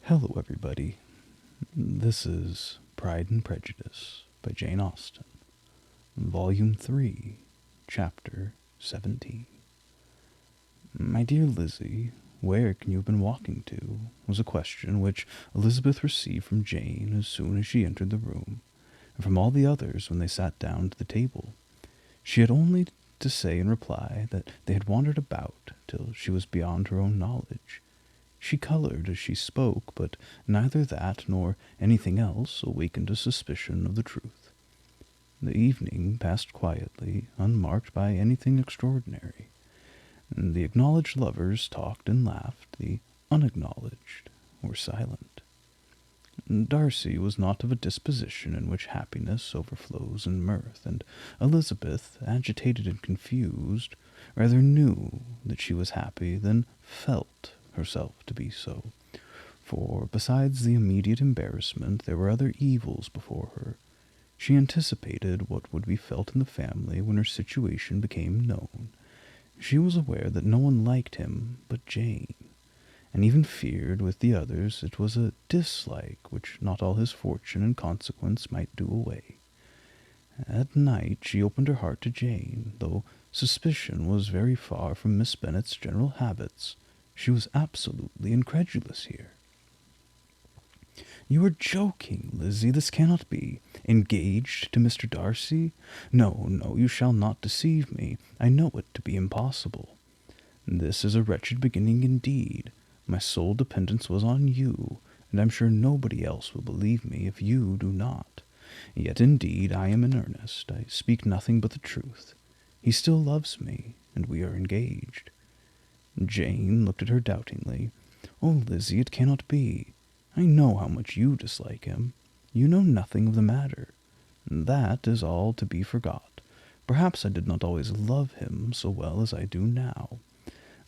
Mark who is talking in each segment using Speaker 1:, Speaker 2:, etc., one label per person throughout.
Speaker 1: Hello, everybody. This is Pride and Prejudice by Jane Austen, Volume 3, Chapter 17. My dear Lizzie, where can you have been walking to? Was a question which Elizabeth received from Jane as soon as she entered the room, and from all the others when they sat down to the table. She had only to say in reply that they had wandered about till she was beyond her own knowledge. She colored as she spoke, but neither that nor anything else awakened a suspicion of the truth. The evening passed quietly, unmarked by anything extraordinary. The acknowledged lovers talked and laughed, the unacknowledged were silent. Darcy was not of a disposition in which happiness overflows in mirth, and Elizabeth, agitated and confused, rather knew that she was happy than felt herself to be so, for besides the immediate embarrassment there were other evils before her. She anticipated what would be felt in the family when her situation became known. She was aware that no one liked him but Jane, and even feared with the others it was a dislike which not all his fortune and consequence might do away. At night she opened her heart to Jane, though suspicion was very far from Miss Bennet's general habits. She was absolutely incredulous here. "You are joking, Lizzie. This cannot be. Engaged to Mr. Darcy? No, no, you shall not deceive me. I know it to be impossible. This is a wretched beginning indeed. My sole dependence was on you, and I'm sure nobody else will believe me if you do not. Yet indeed I am in earnest. I speak nothing but the truth. He still loves me, and we are engaged." Jane looked at her doubtingly. "Oh, Lizzie, it cannot be. I know how much you dislike him. You know nothing of the matter. That is all to be forgot. Perhaps I did not always love him so well as I do now.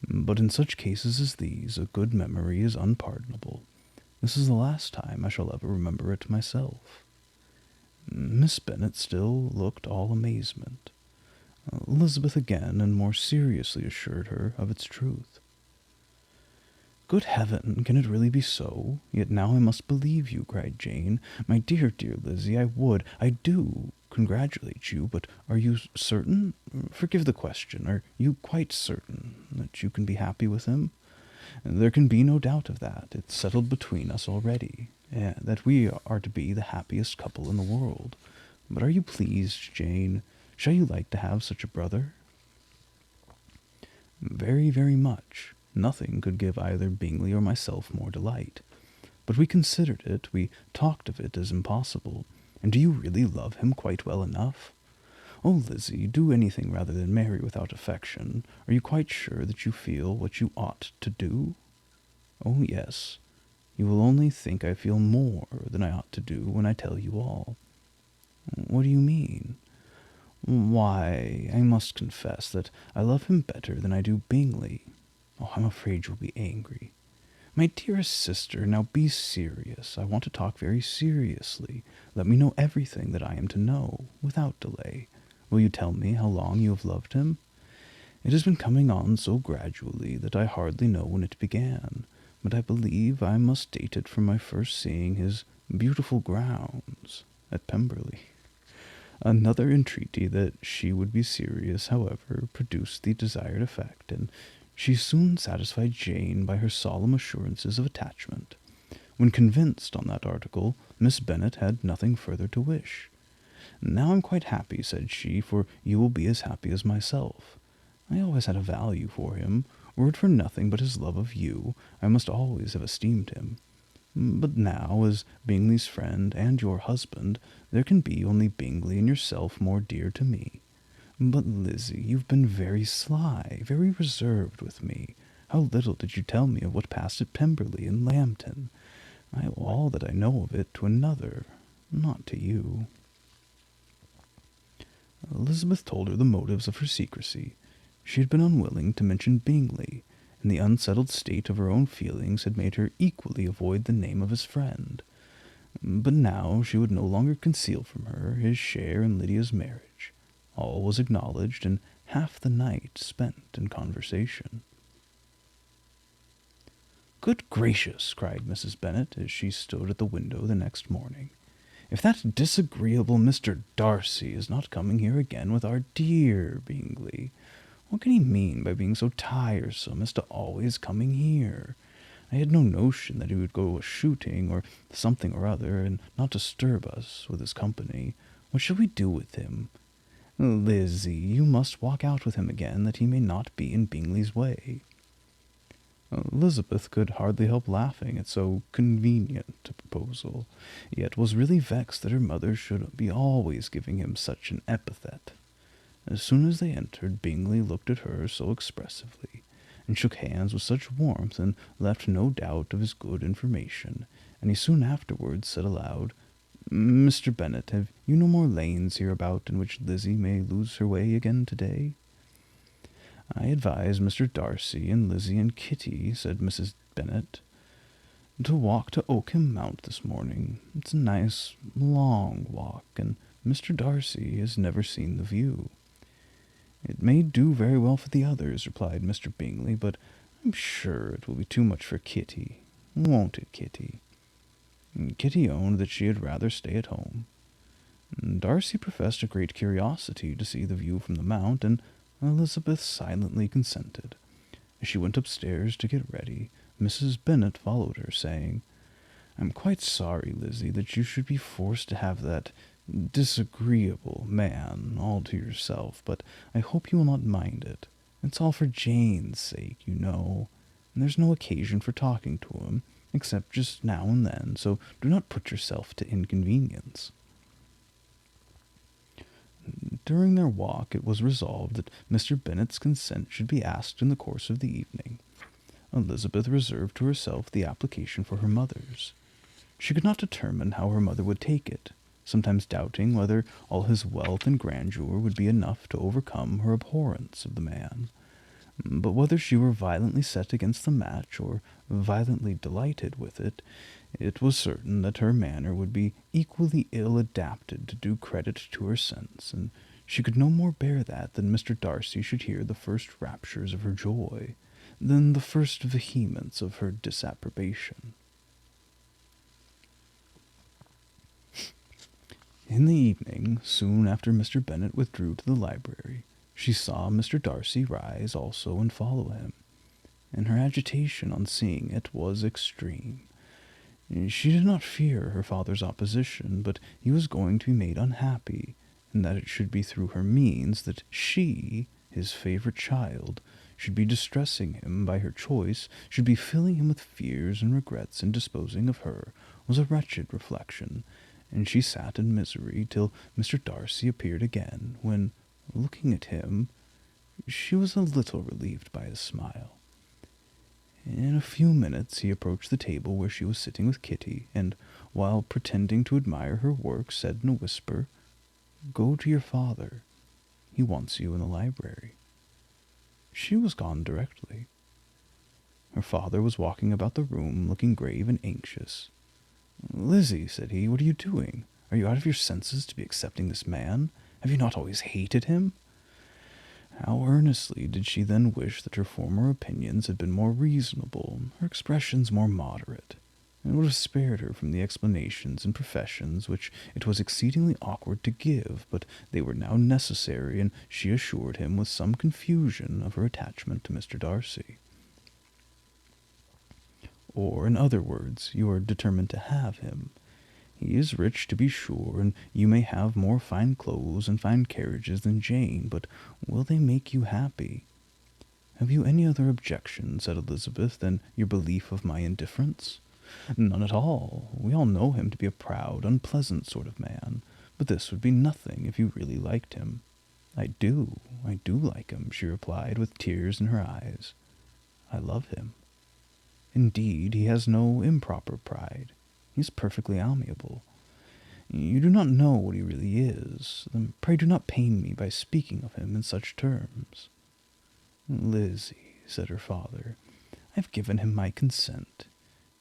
Speaker 1: But in such cases as these, a good memory is unpardonable. This is the last time I shall ever remember it myself." Miss Bennet still looked all amazement. Elizabeth again and more seriously assured her of its truth. "Good heaven, can it really be so? Yet now I must believe you," cried Jane. "My dear, dear Lizzie, I do congratulate you, but are you certain? Forgive the question. Are you quite certain that you can be happy with him?" "There can be no doubt of that. It's settled between us already, that we are to be the happiest couple in the world. But are you pleased, Jane? Shall you like to have such a brother?" "Very, very much. Nothing could give either Bingley or myself more delight. But we considered it, we talked of it as impossible. And do you really love him quite well enough? Oh, Lizzie, do anything rather than marry without affection. Are you quite sure that you feel what you ought to do?" "Oh, yes. You will only think I feel more than I ought to do when I tell you all." "What do you mean?" "Why, I must confess that I love him better than I do Bingley. Oh, I'm afraid you'll be angry." "My dearest sister, now be serious. I want to talk very seriously. Let me know everything that I am to know, without delay. Will you tell me how long you have loved him?" "It has been coming on so gradually that I hardly know when it began, but I believe I must date it from my first seeing his beautiful grounds at Pemberley." Another entreaty that she would be serious, however, produced the desired effect, and she soon satisfied Jane by her solemn assurances of attachment. When convinced on that article, Miss Bennet had nothing further to wish. "Now I'm quite happy," said she, "for you will be as happy as myself. I always had a value for him. Were it for nothing but his love of you, I must always have esteemed him. But now, as Bingley's friend and your husband, there can be only Bingley and yourself more dear to me. But, Lizzie, you've been very sly, very reserved with me. How little did you tell me of what passed at Pemberley and Lambton? I owe all that I know of it to another, not to you." Elizabeth told her the motives of her secrecy. She had been unwilling to mention Bingley, and the unsettled state of her own feelings had made her equally avoid the name of his friend. But now she would no longer conceal from her his share in Lydia's marriage. All was acknowledged, and half the night spent in conversation. Good gracious, cried Mrs. Bennet, as she stood at the window the next morning. If that disagreeable Mr. Darcy is not coming here again with our dear Bingley, what can he mean by being so tiresome as to always coming here? I had no notion that he would go a-shooting or something or other, and not disturb us with his company. What shall we do with him? Lizzie, you must walk out with him again, that he may not be in Bingley's way. Elizabeth could hardly help laughing at so convenient a proposal, yet was really vexed that her mother should be always giving him such an epithet. As soon as they entered, Bingley looked at her so expressively, and shook hands with such warmth, and left no doubt of his good information, and he soon afterwards said aloud, Mr. Bennet, have you no more lanes hereabout in which Lizzie may lose her way again to-day? I advise Mr. Darcy and Lizzie and Kitty, said Mrs. Bennet, to walk to Oakham Mount this morning. It's a nice, long walk, and Mr. Darcy has never seen the view. It may do very well for the others, replied Mr. Bingley, but I'm sure it will be too much for Kitty. Won't it, Kitty? Kitty owned that she had rather stay at home. Darcy professed a great curiosity to see the view from the mount, and Elizabeth silently consented. As she went upstairs to get ready, Mrs. Bennet followed her, saying, I'm quite sorry, Lizzie, that you should be forced to have that disagreeable man all to yourself, but I hope you will not mind it. It's all for Jane's sake, you know, and there's no occasion for talking to him, except just now and then, so do not put yourself to inconvenience. During their walk it was resolved that Mr. Bennet's consent should be asked in the course of the evening. Elizabeth reserved to herself the application for her mother's. She could not determine how her mother would take it, sometimes doubting whether all his wealth and grandeur would be enough to overcome her abhorrence of the man. But whether she were violently set against the match, or violently delighted with it, it was certain that her manner would be equally ill adapted to do credit to her sense, and she could no more bear that than Mr. Darcy should hear the first raptures of her joy, than the first vehemence of her disapprobation. In the evening, soon after Mr. Bennet withdrew to the library, she saw Mr. Darcy rise also and follow him, and her agitation on seeing it was extreme. She did not fear her father's opposition, but he was going to be made unhappy, and that it should be through her means that she, his favourite child, should be distressing him by her choice, should be filling him with fears and regrets in disposing of her, was a wretched reflection, and she sat in misery till Mr. Darcy appeared again, when, looking at him, she was a little relieved by his smile. In a few minutes he approached the table where she was sitting with Kitty, and, while pretending to admire her work, said in a whisper, Go to your father. He wants you in the library. She was gone directly. Her father was walking about the room, looking grave and anxious. Lizzie, said he, what are you doing? Are you out of your senses to be accepting this man? Have you not always hated him? How earnestly did she then wish that her former opinions had been more reasonable, her expressions more moderate, and would have spared her from the explanations and professions which it was exceedingly awkward to give, but they were now necessary, and she assured him with some confusion of her attachment to Mr. Darcy. Or, in other words, you are determined to have him. He is rich, to be sure, and you may have more fine clothes and fine carriages than Jane, but will they make you happy? Have you any other objection, said Elizabeth, than your belief of my indifference? None at all. We all know him to be a proud, unpleasant sort of man, but this would be nothing if you really liked him. I do like him, she replied, with tears in her eyes. I love him. Indeed, he has no improper pride. He is perfectly amiable. You do not know what he really is. Then pray do not pain me by speaking of him in such terms. Lizzie, said her father, I have given him my consent.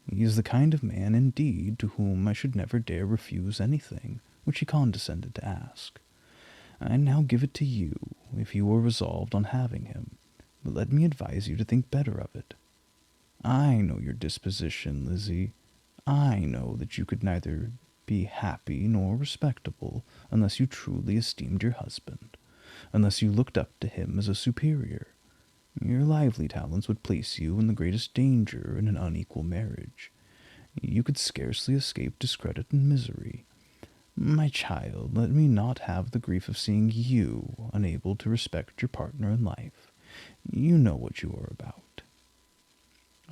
Speaker 1: He is the kind of man, indeed, to whom I should never dare refuse anything which he condescended to ask. I now give it to you, if you are resolved on having him, but let me advise you to think better of it. I know your disposition, Lizzie. I know that you could neither be happy nor respectable unless you truly esteemed your husband, unless you looked up to him as a superior. Your lively talents would place you in the greatest danger in an unequal marriage. You could scarcely escape discredit and misery. My child, let me not have the grief of seeing you unable to respect your partner in life. You know what you are about.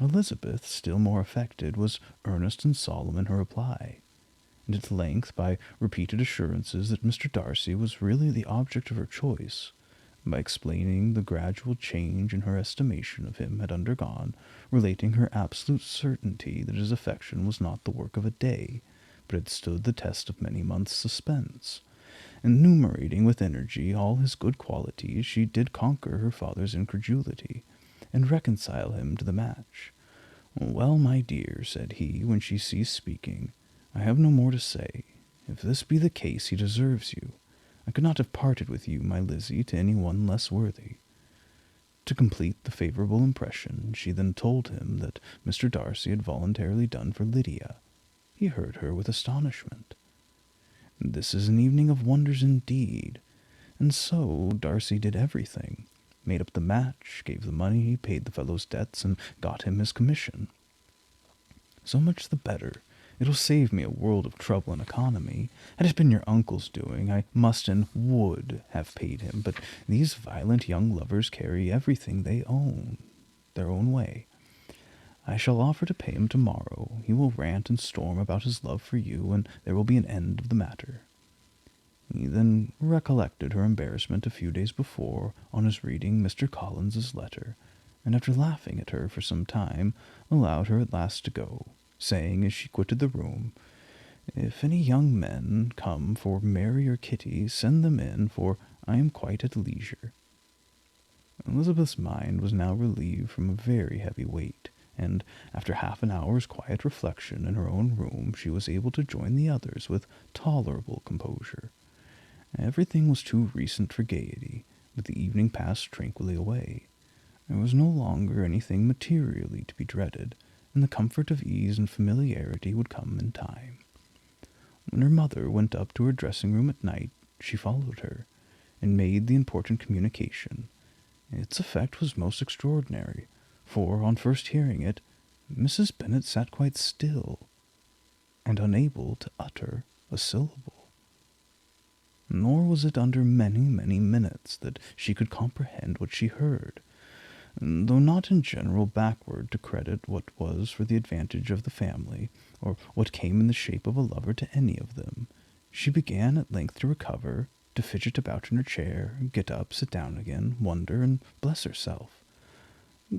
Speaker 1: Elizabeth, still more affected, was earnest and solemn in her reply, and at length, by repeated assurances that Mr. Darcy was really the object of her choice, by explaining the gradual change in her estimation of him had undergone, relating her absolute certainty that his affection was not the work of a day, but had stood the test of many months' suspense, enumerating with energy all his good qualities, she did conquer her father's incredulity, and reconcile him to the match. "Well, my dear," said he, when she ceased speaking, "I have no more to say. If this be the case, he deserves you. I could not have parted with you, my Lizzie, to any one less worthy." To complete the favorable impression, she then told him that Mr. Darcy had voluntarily done for Lydia. He heard her with astonishment. This is an evening of wonders indeed. And so Darcy did everything, made up the match, gave the money, paid the fellow's debts, and got him his commission. So much the better. It'll save me a world of trouble and economy. Had it been your uncle's doing, I must and would have paid him, but these violent young lovers carry everything they own their own way. I shall offer to pay him tomorrow. He will rant and storm about his love for you, and there will be an end of the matter. He then recollected her embarrassment a few days before on his reading Mr. Collins's letter, and after laughing at her for some time, allowed her at last to go, saying as she quitted the room, "If any young men come for Mary or Kitty, send them in, for I am quite at leisure." Elizabeth's mind was now relieved from a very heavy weight, and after half an hour's quiet reflection in her own room, she was able to join the others with tolerable composure. Everything was too recent for gaiety, but the evening passed tranquilly away. There was no longer anything materially to be dreaded, and the comfort of ease and familiarity would come in time. When her mother went up to her dressing-room at night, she followed her, and made the important communication. Its effect was most extraordinary, for, on first hearing it, Mrs. Bennet sat quite still, and unable to utter a syllable. Nor was it under many, many minutes that she could comprehend what she heard, though not in general backward to credit what was for the advantage of the family, or what came in the shape of a lover to any of them. She began at length to recover, to fidget about in her chair, get up, sit down again, wonder, and bless herself.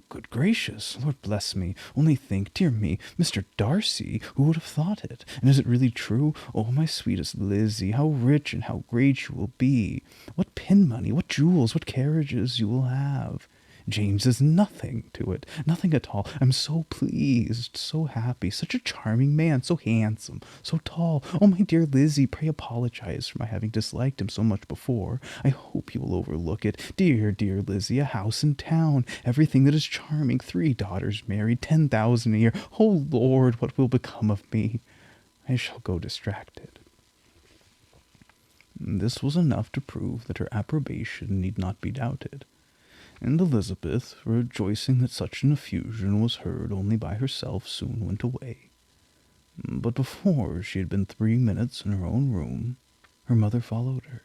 Speaker 1: Good gracious, Lord bless me, only think, dear me, Mr. Darcy, who would have thought it? And is it really true? Oh, my sweetest Lizzie, how rich and how great you will be! What pin money, what jewels, what carriages you will have! James is nothing to it, nothing at all. I'm so pleased, so happy, such a charming man, so handsome, so tall. Oh, my dear Lizzie, pray apologize for my having disliked him so much before. I hope you will overlook it. Dear, dear Lizzie, a house in town, everything that is charming, 3 daughters married, 10,000 a year. Oh, Lord, what will become of me? I shall go distracted. This was enough to prove that her approbation need not be doubted, and Elizabeth, rejoicing that such an effusion was heard only by herself, soon went away. But before she had been 3 minutes in her own room, her mother followed her.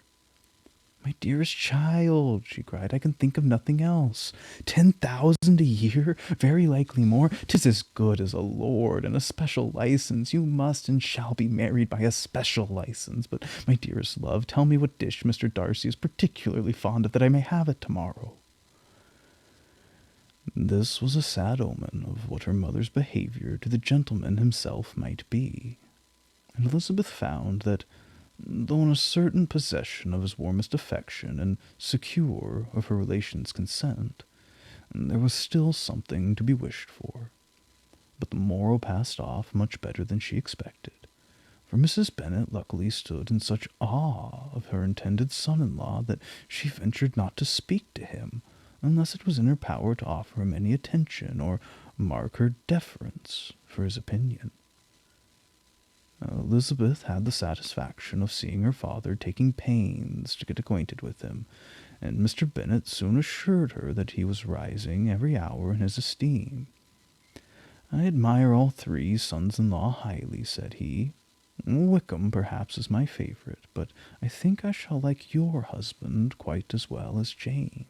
Speaker 1: "My dearest child," she cried, "I can think of nothing else. 10,000 a year, very likely more. 'Tis as good as a lord, and a special license. You must and shall be married by a special license. But, my dearest love, tell me what dish Mr. Darcy is particularly fond of, that I may have it tomorrow." This was a sad omen of what her mother's behavior to the gentleman himself might be, and Elizabeth found that, though in a certain possession of his warmest affection and secure of her relations' consent, there was still something to be wished for. But the morrow passed off much better than she expected, for Mrs. Bennet luckily stood in such awe of her intended son-in-law that she ventured not to speak to him, unless it was in her power to offer him any attention, or mark her deference for his opinion. Elizabeth had the satisfaction of seeing her father taking pains to get acquainted with him, and Mr. Bennet soon assured her that he was rising every hour in his esteem. "I admire all three sons-in-law highly," said he. "Wickham, perhaps, is my favourite, but I think I shall like your husband quite as well as Jane."